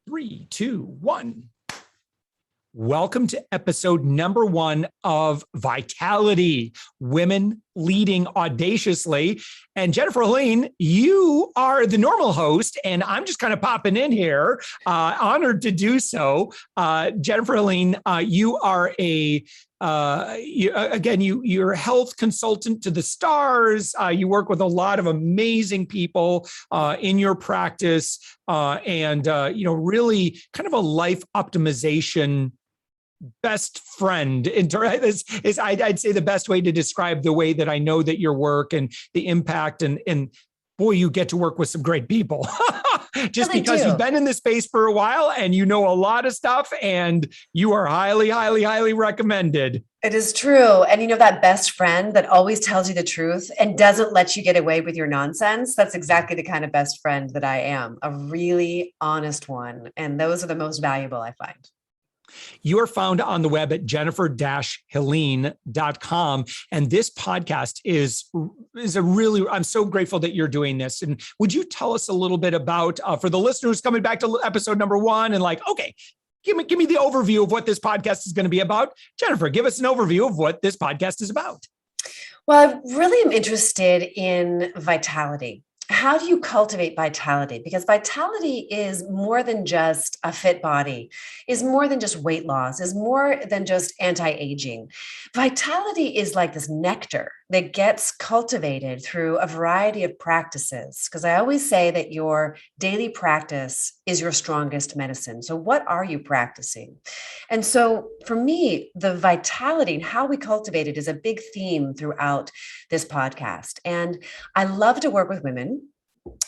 3, 2, 1. Welcome to episode number 1 of Vitality, Women Leading Audaciously. And Jennifer Helene, you are the normal host, and I'm just kind of popping in here, honored to do so. Jennifer Helene, you are you're a health consultant to the stars. You work with a lot of amazing people in your practice, and really kind of a life optimization best friend. I'd say the best way to describe the way that I know that your work and the impact, and boy, you get to work with some great people. Just because you've been in this space for a while and you know a lot of stuff, and you are highly, highly, highly recommended. It is true. And that best friend that always tells you the truth and doesn't let you get away with your nonsense. That's exactly the kind of best friend that I am, a really honest one. And those are the most valuable, I find. You are found on the web at jennifer-helene.com. And this podcast is a really, I'm so grateful that you're doing this. And would you tell us a little bit about, for the listeners coming back to episode number 1 and okay, give me the overview of what this podcast is going to be about. Jennifer, give us an overview of what this podcast is about. Well, I really am interested in vitality. How do you cultivate vitality? Because vitality is more than just a fit body, is more than just weight loss, is more than just anti-aging. Vitality is like this nectar that gets cultivated through a variety of practices. Because I always say that your daily practice is your strongest medicine. So what are you practicing? And so for me, the vitality and how we cultivate it is a big theme throughout this podcast. And I love to work with women,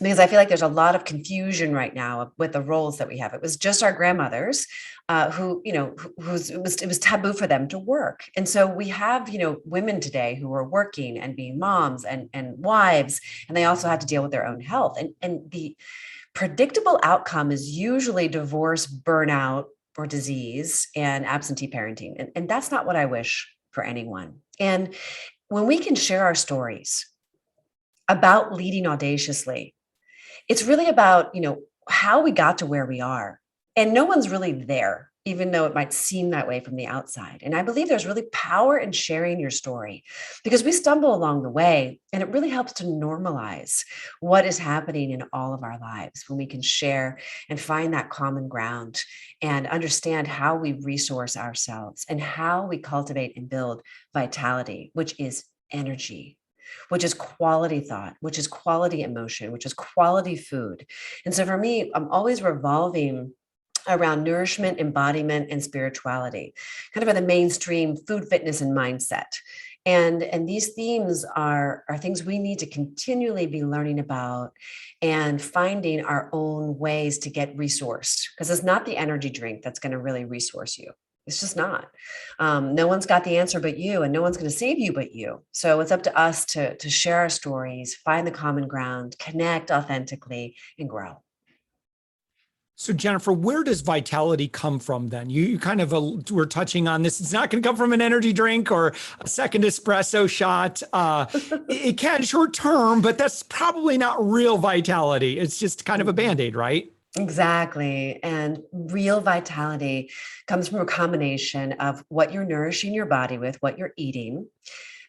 because I feel like there's a lot of confusion right now with the roles that we have. It was just our grandmothers it was taboo for them to work. And so we have, women today who are working and being moms and wives, and they also have to deal with their own health. And the predictable outcome is usually divorce, burnout, or disease, and absentee parenting. And that's not what I wish for anyone. And when we can share our stories about leading audaciously, it's really about, how we got to where we are. And no one's really there, even though it might seem that way from the outside. And I believe there's really power in sharing your story, because we stumble along the way, and it really helps to normalize what is happening in all of our lives when we can share and find that common ground and understand how we resource ourselves and how we cultivate and build vitality, which is energy, which is quality thought, which is quality emotion, which is quality food. And so for me, I'm always revolving around nourishment, embodiment, and spirituality, kind of in the mainstream food, fitness, and mindset. And these themes are things we need to continually be learning about and finding our own ways to get resourced, because it's not the energy drink that's going to really resource you. It's just not. No one's got the answer but you, and no one's going to save you but you. So it's up to us to share our stories, find the common ground, connect authentically, and grow. So Jennifer, where does vitality come from then? You kind of were touching on this. It's not going to come from an energy drink or a second espresso shot. It can short term, but that's probably not real vitality. It's just kind of a Band-Aid, right? Exactly. And real vitality comes from a combination of what you're nourishing your body with, what you're eating.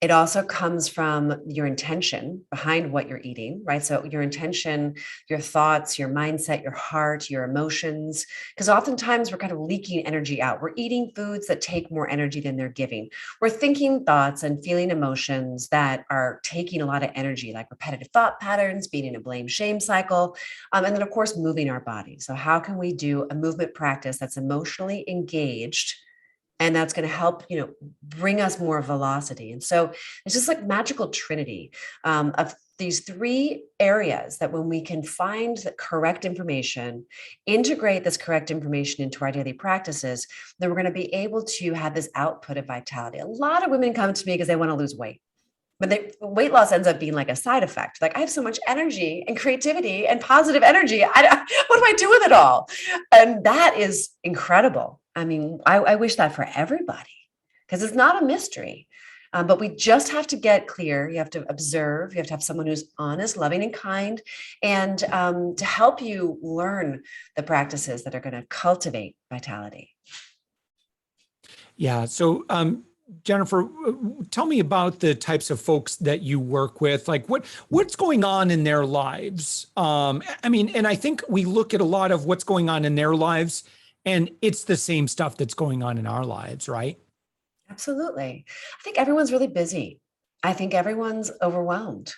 It also comes from your intention behind what you're eating, right? So your intention, your thoughts, your mindset, your heart, your emotions, because oftentimes we're kind of leaking energy out. We're eating foods that take more energy than they're giving. We're thinking thoughts and feeling emotions that are taking a lot of energy, like repetitive thought patterns, being in a blame shame cycle, and then of course, moving our body. So how can we do a movement practice that's emotionally engaged, and that's going to help, bring us more velocity? And so it's just like magical trinity of these 3 areas that when we can find the correct information, integrate this correct information into our daily practices, then we're going to be able to have this output of vitality. A lot of women come to me because they want to lose weight. But weight loss ends up being like a side effect. Like, I have so much energy and creativity and positive energy. What do I do with it all? And that is incredible. I mean, I wish that for everybody, because it's not a mystery. But we just have to get clear. You have to observe. You have to have someone who's honest, loving, and kind, and to help you learn the practices that are going to cultivate vitality. Yeah. So, Jennifer, tell me about the types of folks that you work with. Like what's going on in their lives? I mean, and I think we look at a lot of what's going on in their lives, and it's the same stuff that's going on in our lives, right? Absolutely. I think everyone's really busy. I think everyone's overwhelmed.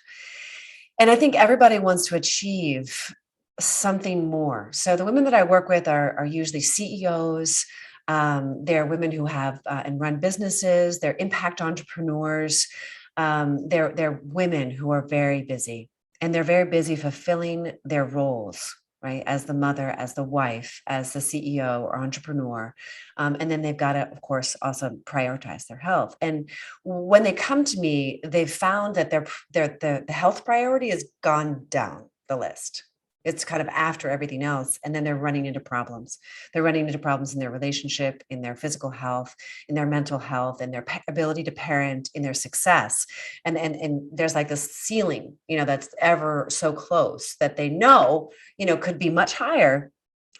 And I think everybody wants to achieve something more. So the women that I work with are usually CEOs. They're women who have and run businesses. They're impact entrepreneurs. They're women who are very busy, and they're very busy fulfilling their roles, right? As the mother, as the wife, as the CEO or entrepreneur. And then they've got to, of course, also prioritize their health. And when they come to me, they've found that the health priority has gone down the list. It's kind of after everything else. And then they're running into problems. They're running into problems in their relationship, in their physical health, in their mental health, in their ability to parent, in their success. And there's like this ceiling, that's ever so close that they know, could be much higher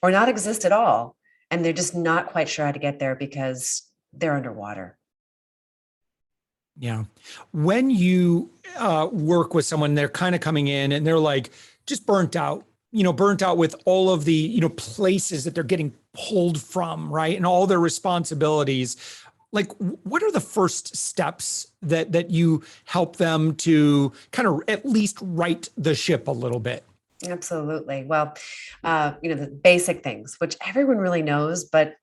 or not exist at all. And they're just not quite sure how to get there because they're underwater. Yeah. When you work with someone, they're kind of coming in and they're like just burnt out with all of the, places that they're getting pulled from, right? And all their responsibilities. Like, what are the first steps that you help them to kind of at least right the ship a little bit? Absolutely. Well, the basic things, which everyone really knows, but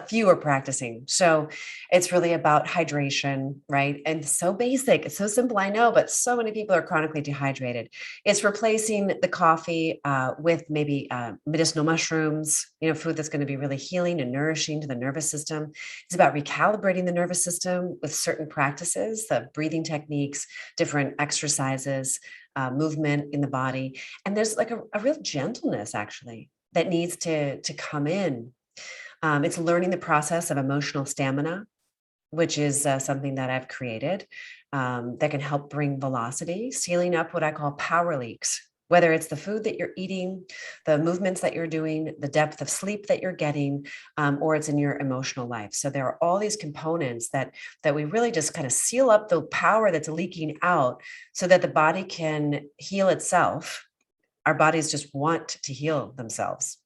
few are practicing. So it's really about hydration, right? And so basic, it's so simple, I know, but so many people are chronically dehydrated. It's replacing the coffee with maybe medicinal mushrooms, food that's going to be really healing and nourishing to the nervous system. It's about recalibrating the nervous system with certain practices, the breathing techniques, different exercises, movement in the body. And there's like a real gentleness actually that needs to come in. It's learning the process of emotional stamina, which is something that I've created that can help bring velocity, sealing up what I call power leaks, whether it's the food that you're eating, the movements that you're doing, the depth of sleep that you're getting, or it's in your emotional life. So there are all these components that we really just kind of seal up the power that's leaking out so that the body can heal itself. Our bodies just want to heal themselves.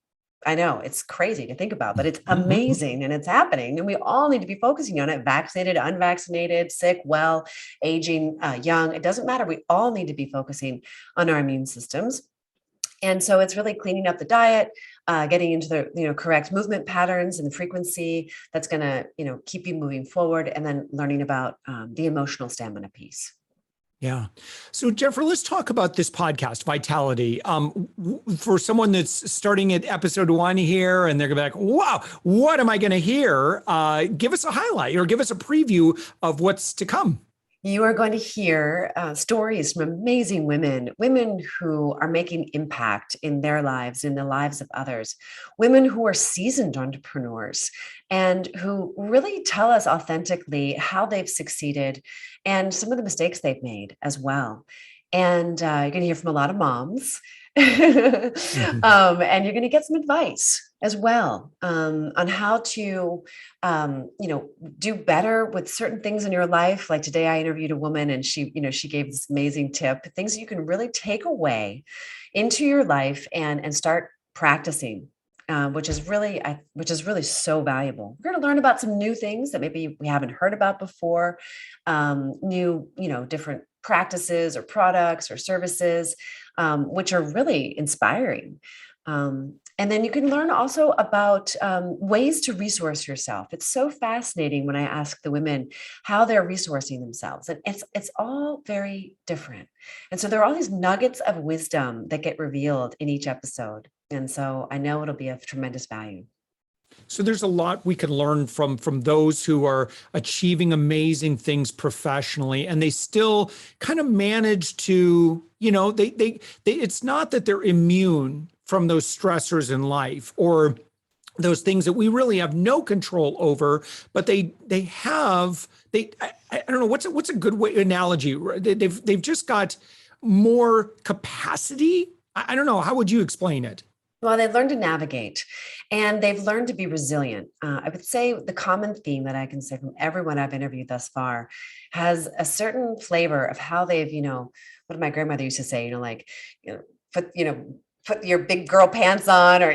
I know it's crazy to think about, but it's amazing and it's happening. And we all need to be focusing on it, vaccinated, unvaccinated, sick, well, aging, young. It doesn't matter. We all need to be focusing on our immune systems. And so it's really cleaning up the diet, getting into the correct movement patterns and the frequency that's going to keep you moving forward, and then learning about the emotional stamina piece. Yeah. So Jennifer, let's talk about this podcast, Vitality. For someone that's starting at episode 1 here, and they're gonna be like, wow, what am I gonna hear? Give us a highlight or give us a preview of what's to come. You are going to hear stories from amazing women who are making impact in their lives, in the lives of others, women who are seasoned entrepreneurs and who really tell us authentically how they've succeeded and some of the mistakes they've made as well. And you're going to hear from a lot of moms. And you're going to get some advice as well on how to, do better with certain things in your life. Like today, I interviewed a woman, and she gave this amazing tip: things that you can really take away into your life and start practicing. Which is really so valuable. We're going to learn about some new things that maybe we haven't heard about before, new, different practices or products or services, which are really inspiring. And then you can learn also about ways to resource yourself. It's so fascinating when I ask the women how they're resourcing themselves. And it's all very different. And so there are all these nuggets of wisdom that get revealed in each episode. And so I know it'll be of tremendous value. So there's a lot we can learn from those who are achieving amazing things professionally, and they still kind of manage to, they it's not that they're immune from those stressors in life, or those things that we really have no control over, but they I don't know what's a good way analogy. They've just got more capacity. I don't know. How would you explain it? Well, they've learned to navigate and they've learned to be resilient. I would say the common theme that I can say from everyone I've interviewed thus far has a certain flavor of how they've, what my grandmother used to say, like, put, put your big girl pants on or,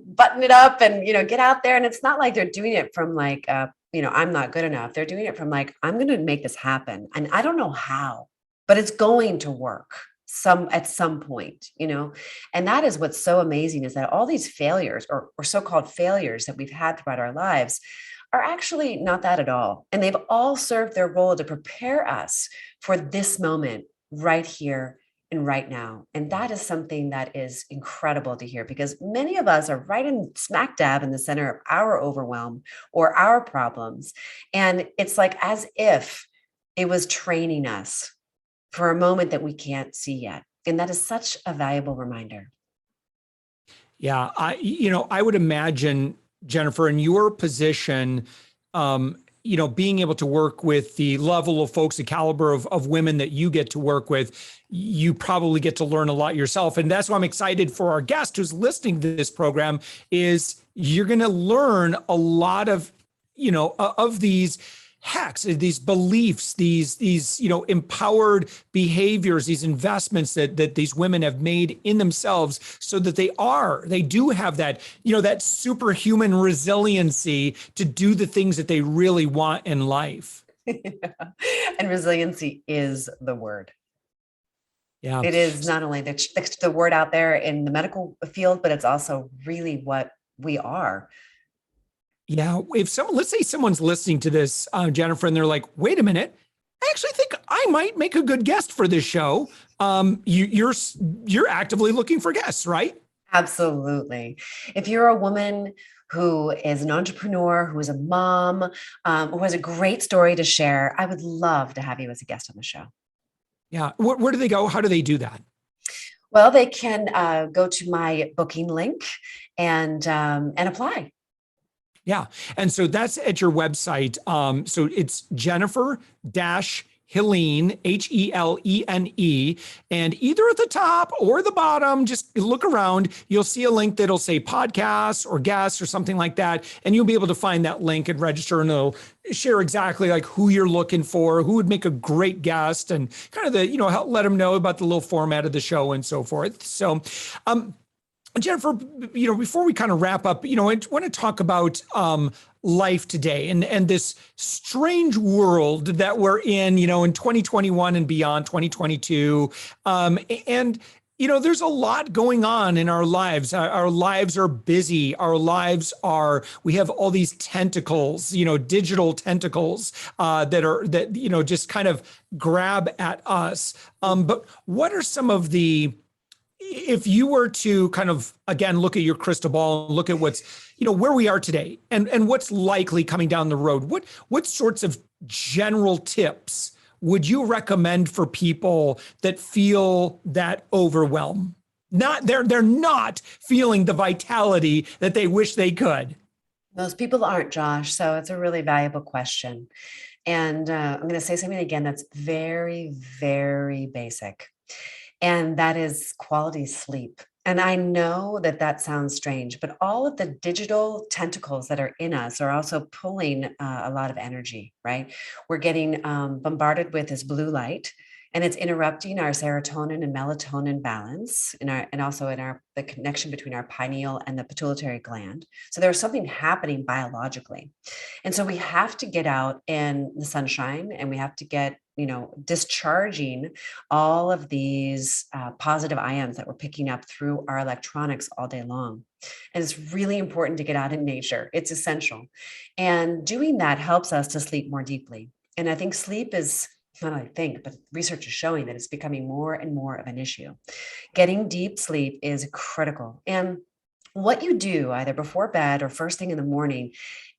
button it up and, get out there. And it's not like they're doing it from like, I'm not good enough. They're doing it from like, I'm going to make this happen. And I don't know how, but it's going to work at some point, and that is what's so amazing is that all these failures or so-called failures that we've had throughout our lives are actually not that at all. And they've all served their role to prepare us for this moment right here and right now. And that is something that is incredible to hear because many of us are right in smack dab in the center of our overwhelm or our problems. And it's like as if it was training us for a moment that we can't see yet. And that is such a valuable reminder. Yeah, I would imagine, Jennifer, in your position, being able to work with the level of folks, the caliber of women that you get to work with, you probably get to learn a lot yourself. And that's why I'm excited for our guest who's listening to this program is you're going to learn a lot of these hacks, these beliefs, these empowered behaviors, these investments that these women have made in themselves so that they do have that, that superhuman resiliency to do the things that they really want in life. And resiliency is the word. Yeah. It is not only the word out there in the medical field, but it's also really what we are. Yeah, let's say someone's listening to this, Jennifer, and they're like, "Wait a minute, I actually think I might make a good guest for this show." You're actively looking for guests, right? Absolutely. If you're a woman who is an entrepreneur, who is a mom, who has a great story to share, I would love to have you as a guest on the show. Yeah, where do they go? How do they do that? Well, they can go to my booking link and apply. Yeah. And so that's at your website. So it's Jennifer dash Helene, Helene. And either at the top or the bottom, just look around. You'll see a link that'll say podcasts or guests or something like that. And you'll be able to find that link and register, and it'll share exactly like who you're looking for, who would make a great guest, and kind of help let them know about the little format of the show and so forth. So, Jennifer, before we kind of wrap up, I want to talk about life today and this strange world that we're in, in 2021 and beyond 2022. There's a lot going on in our lives. Our lives are busy. We have all these tentacles, digital tentacles that just kind of grab at us. But what are some of if you were to kind of, again, look at your crystal ball and look at what's, where we are today and what's likely coming down the road, what sorts of general tips would you recommend for people that feel that overwhelm? They're not feeling the vitality that they wish they could. Most people aren't, Josh. So it's a really valuable question. And I'm going to say something again that's very, very basic. And that is quality sleep. And I know that sounds strange, but all of the digital tentacles that are in us are also pulling a lot of energy, right? We're getting bombarded with this blue light, and it's interrupting our serotonin and melatonin balance and also in the connection between our pineal and the pituitary gland. So there's something happening biologically. And so we have to get out in the sunshine, and we have to get discharging all of these positive ions that we're picking up through our electronics all day long. And it's really important to get out in nature. It's essential. And doing that helps us to sleep more deeply. And I think sleep is, not I think, but research is showing that it's becoming more and more of an issue. Getting deep sleep is critical. And what you do either before bed or first thing in the morning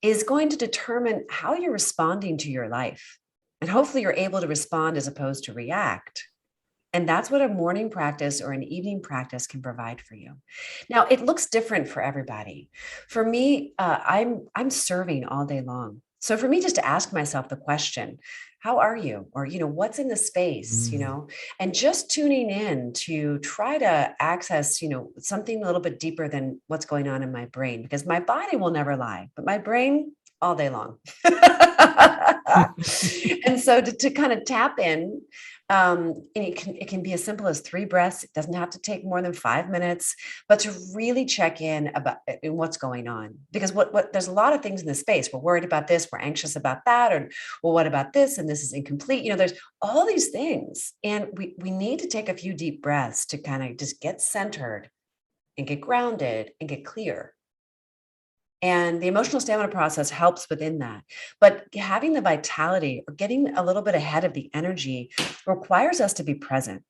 is going to determine how you're responding to your life. And hopefully you're able to respond as opposed to react. And that's what a morning practice or an evening practice can provide for you. Now, it looks different for everybody. For me, I'm serving all day long. So for me, just to ask myself the question, how are you? Or, what's in the space, Mm. and just tuning in to try to access, something a little bit deeper than what's going on in my brain, because my body will never lie, but my brain all day long. And so to kind of tap in, and it can be as simple as 3 breaths. It doesn't have to take more than 5 minutes, but to really check in about in what's going on. Because what there's a lot of things in the space. We're worried about this, we're anxious about that, or well, what about this? And this is incomplete. There's all these things. And we need to take a few deep breaths to kind of just get centered and get grounded and get clear. And the emotional stamina process helps within that. But having the vitality or getting a little bit ahead of the energy requires us to be present.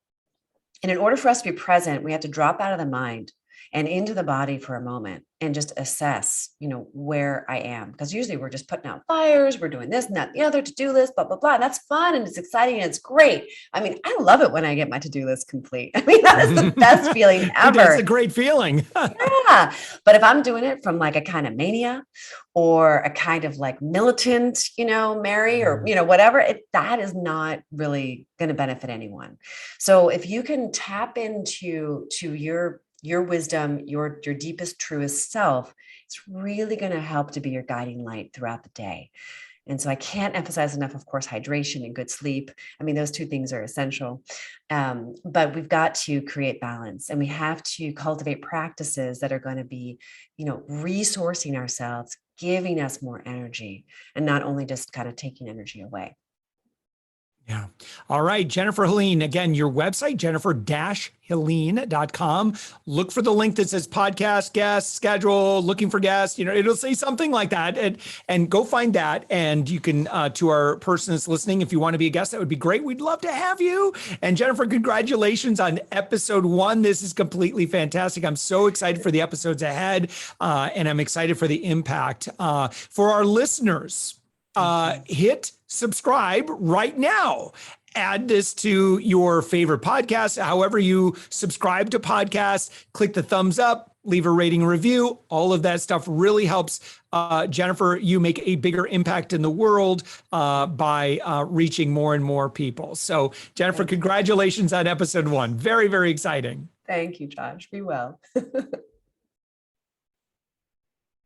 And in order for us to be present, we have to drop out of the mind and into the body for a moment and just assess, where I am. Because usually we're just putting out fires, we're doing this and that, the other to-do list, blah, blah, blah. And that's fun and it's exciting and it's great. I mean, I love it when I get my to-do list complete. I mean, that is the best feeling ever. That's a great feeling. Yeah. But if I'm doing it from like a kind of mania or a kind of like militant, Mary, or, whatever, that is not really going to benefit anyone. So if you can tap into your wisdom, your deepest, truest self, it's really going to help to be your guiding light throughout the day. And so I can't emphasize enough, of course, hydration and good sleep. I mean, those two things are essential. But we've got to create balance, and we have to cultivate practices that are going to be, resourcing ourselves, giving us more energy, and not only just kind of taking energy away. Yeah. All right. Jennifer Helene, again, your website, jennifer-helene.com. Look for the link that says podcast guest schedule, looking for guests, it'll say something like that, and go find that. And you can, to our person that's listening, if you want to be a guest, that would be great. We'd love to have you. And Jennifer, congratulations on episode 1. This is completely fantastic. I'm so excited for the episodes ahead. And I'm excited for the impact, for our listeners. Hit subscribe right now. Add this to your favorite podcast. However you subscribe to podcasts, click the thumbs up, leave a rating and review. All of that stuff really helps, Jennifer, you make a bigger impact in the world by reaching more and more people. So Jennifer, congratulations on episode 1. Very, very exciting. Thank you, Josh. Be well.